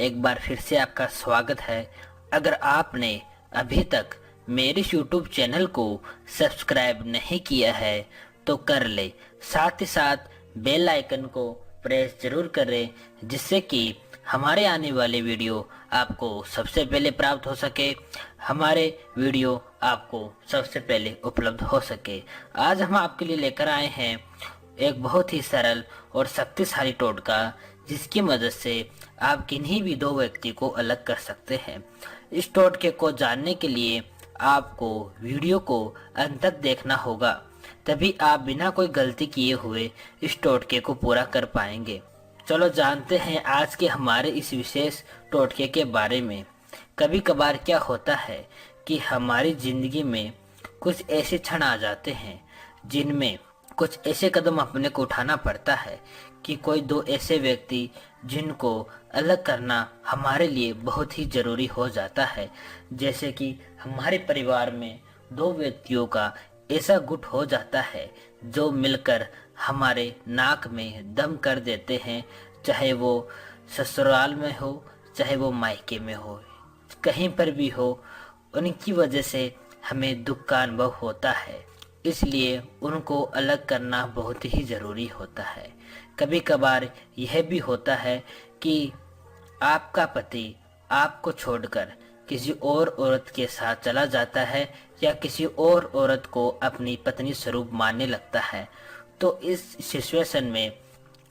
एक बार फिर से आपका स्वागत है। अगर आपने अभी तक मेरे YouTube चैनल को सब्सक्राइब नहीं किया है तो कर ले, साथ ही साथ बेल आइकन को प्रेस जरूर करें, जिससे कि हमारे आने वाले वीडियो आपको सबसे पहले प्राप्त हो सके, हमारे वीडियो आपको सबसे पहले उपलब्ध हो सके। आज हम आपके लिए लेकर आए हैं एक बहुत ही सरल और शक्तिशाली टोटका, जिसकी मदद से आप किन्हीं भी दो व्यक्ति को अलग कर सकते हैं। इस टोटके को जानने के लिए आपको वीडियो को अंत तक देखना होगा, तभी आप बिना कोई गलती किए हुए इस टोटके को पूरा कर पाएंगे। चलो जानते हैं आज के हमारे इस विशेष टोटके के बारे में। कभी कभार क्या होता है कि हमारी जिंदगी में कुछ ऐसे क्षण आ जाते हैं जिनमें कुछ ऐसे कदम अपने को उठाना पड़ता है कि कोई दो ऐसे व्यक्ति जिनको अलग करना हमारे लिए बहुत ही जरूरी हो जाता है। जैसे कि हमारे परिवार में दो व्यक्तियों का ऐसा गुट हो जाता है जो मिलकर हमारे नाक में दम कर देते हैं, चाहे वो ससुराल में हो चाहे वो मायके में हो, कहीं पर भी हो, उनकी वजह से हमें दुख का अनुभव होता है। इसलिए उनको अलग करना बहुत ही ज़रूरी होता है। कभी कभार यह भी होता है कि आपका पति आपको छोड़कर किसी और औरत के साथ चला जाता है या किसी और औरत को अपनी पत्नी स्वरूप मानने लगता है। तो इस सिचुएशन में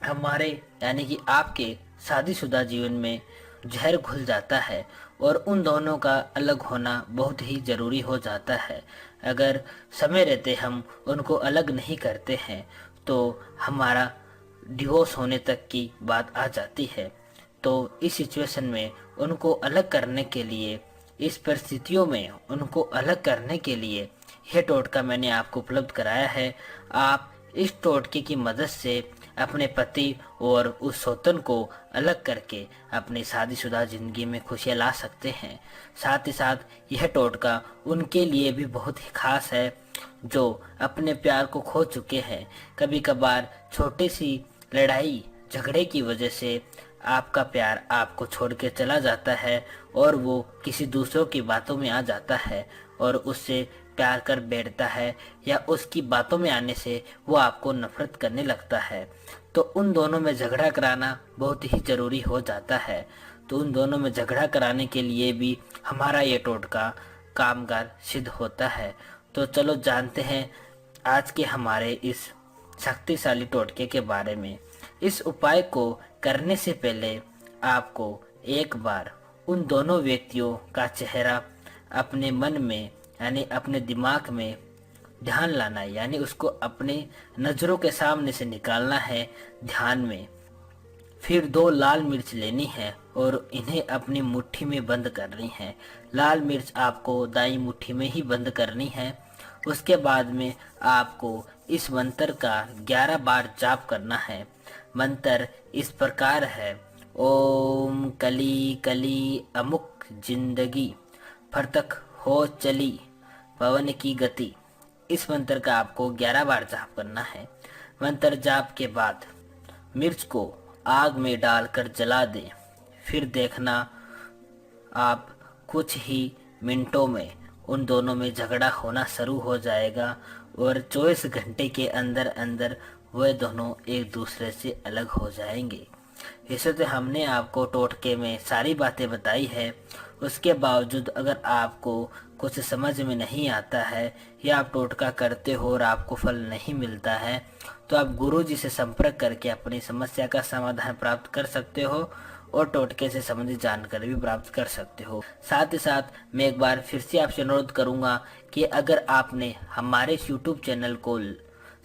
हमारे यानी कि आपके शादीशुदा जीवन में जहर घुल जाता है और उन दोनों का अलग होना बहुत ही ज़रूरी हो जाता है। अगर समय रहते हम उनको अलग नहीं करते हैं तो हमारा डिवोर्स होने तक की बात आ जाती है। तो इस सिचुएशन में उनको अलग करने के लिए, इस परिस्थितियों में उनको अलग करने के लिए यह टोटका मैंने आपको उपलब्ध कराया है। आप इस टोटके की मदद से अपने पति और उस सौतन को अलग करके अपनी शादीशुदा जिंदगी में खुशियाँ ला सकते हैं। साथ ही साथ यह टोटका उनके लिए भी बहुत ही खास है जो अपने प्यार को खो चुके हैं। कभी कभार छोटी सी लड़ाई झगड़े की वजह से आपका प्यार आपको छोड़ के चला जाता है और वो किसी दूसरों की बातों में आ जाता है और उससे प्यार कर बैठता है, या उसकी बातों में आने से वो आपको नफरत करने लगता है। तो उन दोनों में झगड़ा कराना बहुत ही ज़रूरी हो जाता है। तो उन दोनों में झगड़ा कराने के लिए भी हमारा ये टोटका कामगार सिद्ध होता है। तो चलो जानते हैं आज के हमारे इस शक्तिशाली टोटके के बारे में। इस उपाय को करने से पहले आपको एक बार उन दोनों व्यक्तियों का चेहरा अपने मन में यानी अपने दिमाग में ध्यान लाना है, यानी उसको अपने नज़रों के सामने से निकालना है ध्यान में। फिर दो लाल मिर्च लेनी है और इन्हें अपनी मुट्ठी में बंद करनी है। लाल मिर्च आपको दाईं मुट्ठी में ही बंद करनी है। उसके बाद में आपको इस मंत्र का 11 बार जाप करना है। मंत्र इस प्रकार है: ओम कली कली अमुक जिंदगी फरतक हो चली पवन की गति। इस मंत्र का आपको 11 बार जाप करना है। मंत्र जाप के बाद मिर्च को आग में डालकर जला दें। फिर देखना आप कुछ ही मिनटों में उन दोनों में झगड़ा होना शुरू हो जाएगा और 24 घंटे के अंदर अंदर वह दोनों एक दूसरे से अलग हो जाएंगे। वैसे तो हमने आपको टोटके में सारी बातें बताई है, उसके बावजूद अगर आपको कुछ समझ में नहीं आता है या आप टोटका करते हो और आपको फल नहीं मिलता है तो आप गुरुजी से संपर्क करके अपनी समस्या का समाधान प्राप्त कर सकते हो और टोटके से संबंधित जानकारी भी प्राप्त कर सकते हो। साथ ही साथ मैं एक बार फिर से आपसे अनुरोध करूंगा कि अगर आपने हमारे इस YouTube चैनल को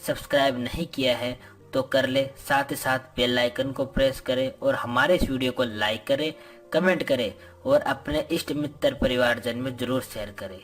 सब्सक्राइब नहीं किया है तो कर ले, साथ ही साथ बेल आइकन को प्रेस करें और हमारे इस वीडियो को लाइक करें, कमेंट करें और अपने इष्ट मित्र परिवारजन में जरूर शेयर करें।